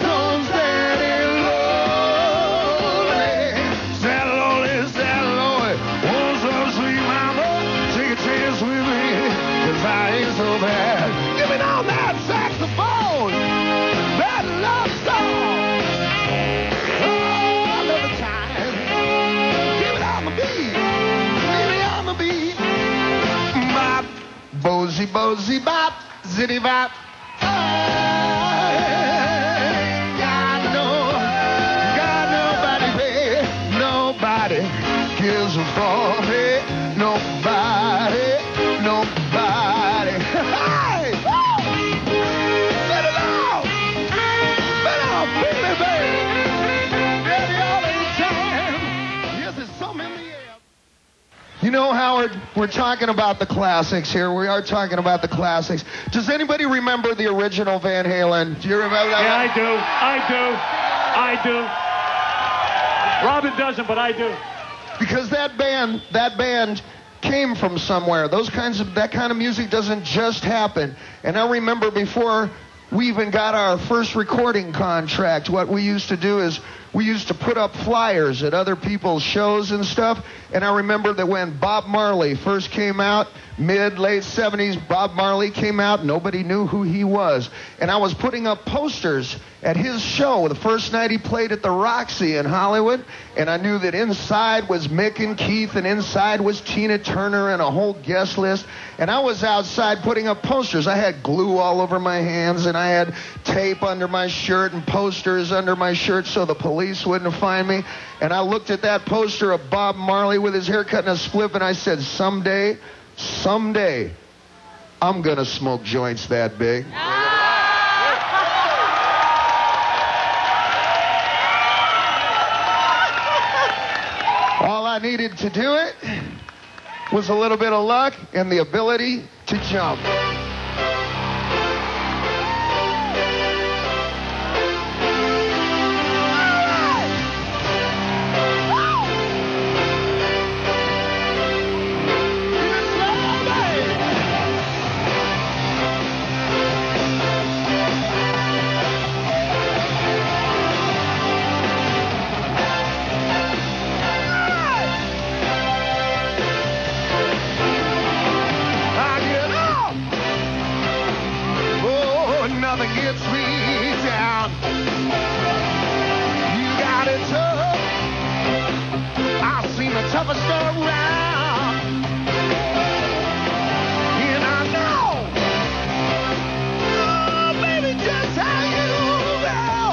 So I'm standing lonely, sad lonely. Want some sweet mama? Take a chance with me, 'cause I ain't so bad. Give me all that saxophone. That love song. Oh, I love the time. Give it on the beat. Give it on the beat. Bop, bozy, bozy, bop, zitty bop. Got nobody, babe. Nobody cares for me. Nobody. Hey! Woo! Let it out! Let it out, baby, baby! Baby, all the time. Yes, there's something in the air. You know, Howard, we're talking about the classics here. We are talking about the classics. Does anybody remember the original Van Halen? Do you remember that? Yeah, I do. Robin doesn't, but I do. Because that band came from somewhere. That kind of music doesn't just happen. And I remember before we even got our first recording contract, what we used to do is we used to put up flyers at other people's shows and stuff. And I remember that when Bob Marley first came out, late 70s, Bob Marley came out, nobody knew who he was. And I was putting up posters at his show, the first night he played at the Roxy in Hollywood, and I knew that inside was Mick and Keith, and inside was Tina Turner and a whole guest list, and I was outside putting up posters. I had glue all over my hands, and I had tape under my shirt and posters under my shirt so the police wouldn't find me, and I looked at that poster of Bob Marley with his haircut and a spliff, and I said, someday, I'm gonna smoke joints that big. All I needed to do it was a little bit of luck and the ability to jump. Nothing gets me down. You got it tough. I've seen the toughest around. And I know, oh, baby, just how you feel.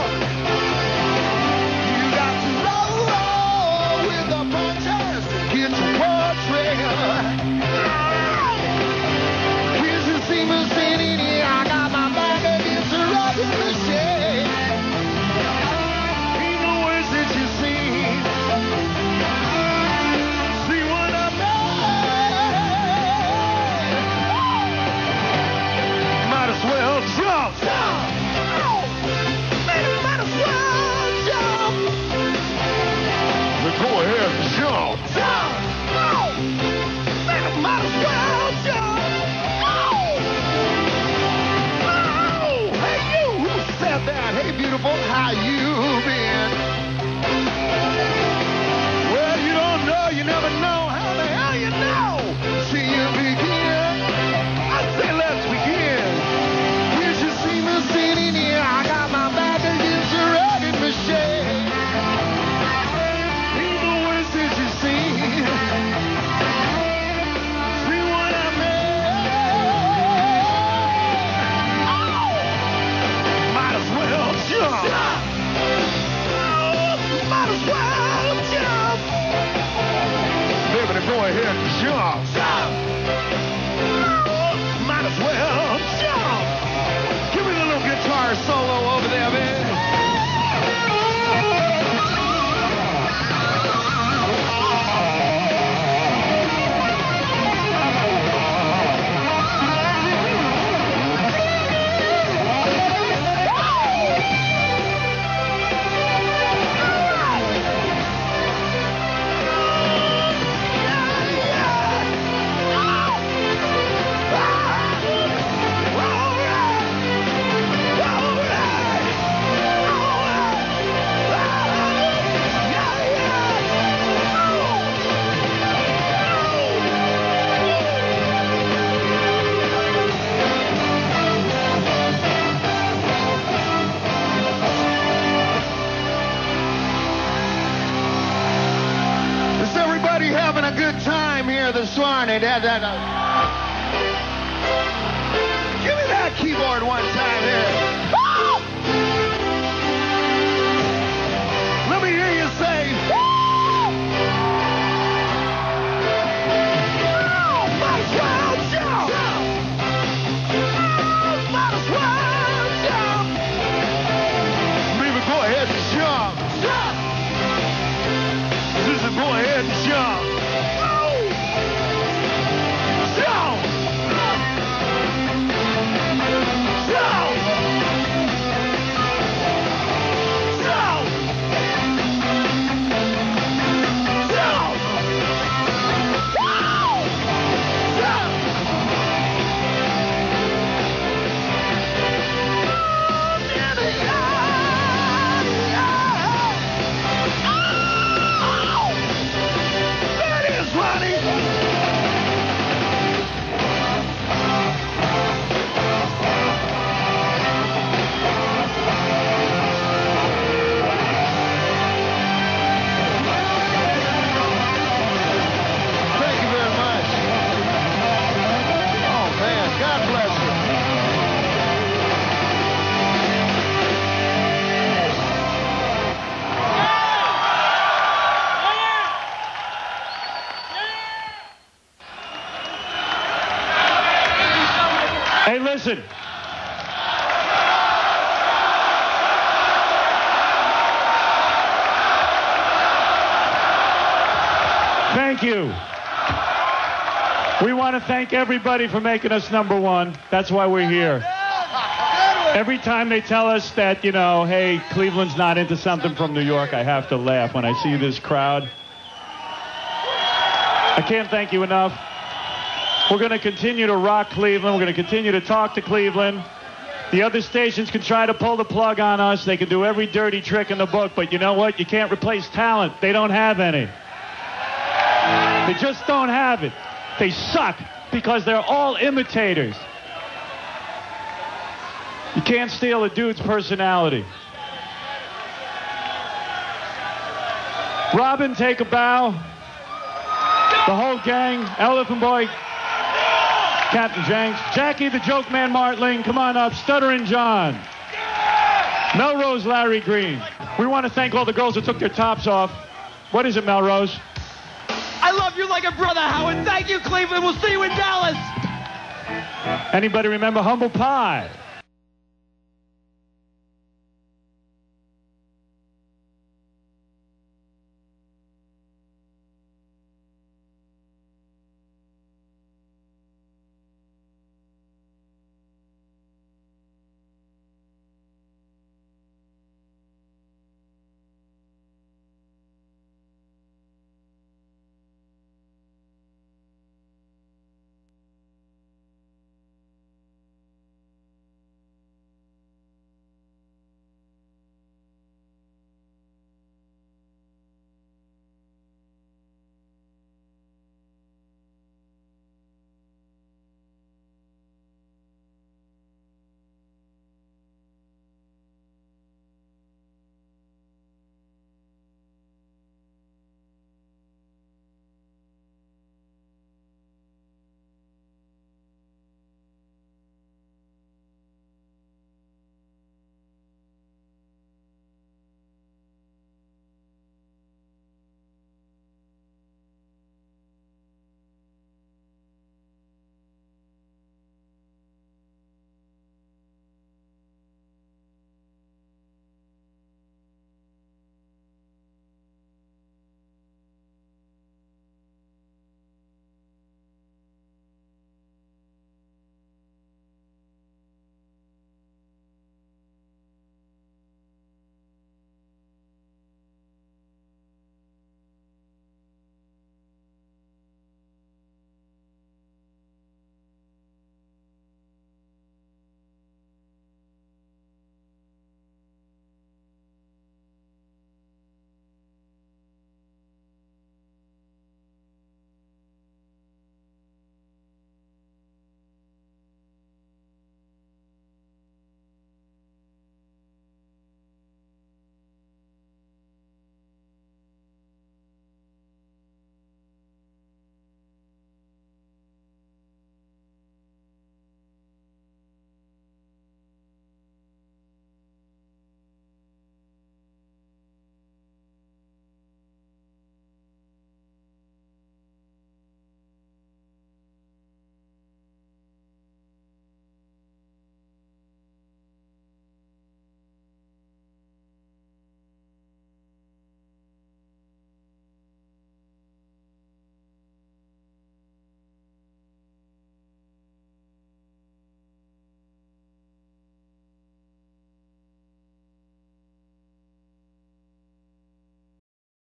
You got to roll with the punches. Get to war trail. Here's the seamless city. I got my back against the rock in the shade. Ain't no words that you see. See what I made. Might as well jump. Baby, might as well jump. But go ahead and jump. Baby, might as well jump. That. Hey, beautiful, how you been? Well, you don't know, you never know. How the hell you know? See you begin. I say let's begin. You should see me sitting here. I got my back against the rugged machine. Ain't no words that you see. See what I mean? Jump. Oh, might as well jump. Baby, go ahead and jump. Oh, might as well jump. Give me the little guitar solo over there, man. Having a good time here this morning. Give me that keyboard one time here. Woo! Let me hear you say, woo! Oh, might as well jump. Oh, might as well jump. Baby, go ahead and jump. Susan, go ahead and jump. Listen. Thank you. We want to thank everybody for making us number one. That's why we're here. Every time they tell us that, you know, hey, Cleveland's not into something from New York, I have to laugh when I see this crowd. I can't thank you enough. We're going to continue to rock Cleveland. We're going to continue to talk to Cleveland. The other stations can try to pull the plug on us. They can do every dirty trick in the book. But you know what? You can't replace talent. They don't have any. They just don't have it. They suck because they're all imitators. You can't steal a dude's personality. Robin, take a bow. The whole gang. Elephant Boy. Captain Jenks. Jackie, the Joke Man Martling. Come on up. Stuttering John. Melrose Larry Green. We want to thank all the girls that took their tops off. What is it, Melrose? I love you like a brother, Howard. Thank you, Cleveland. We'll see you in Dallas. Anybody remember Humble Pie?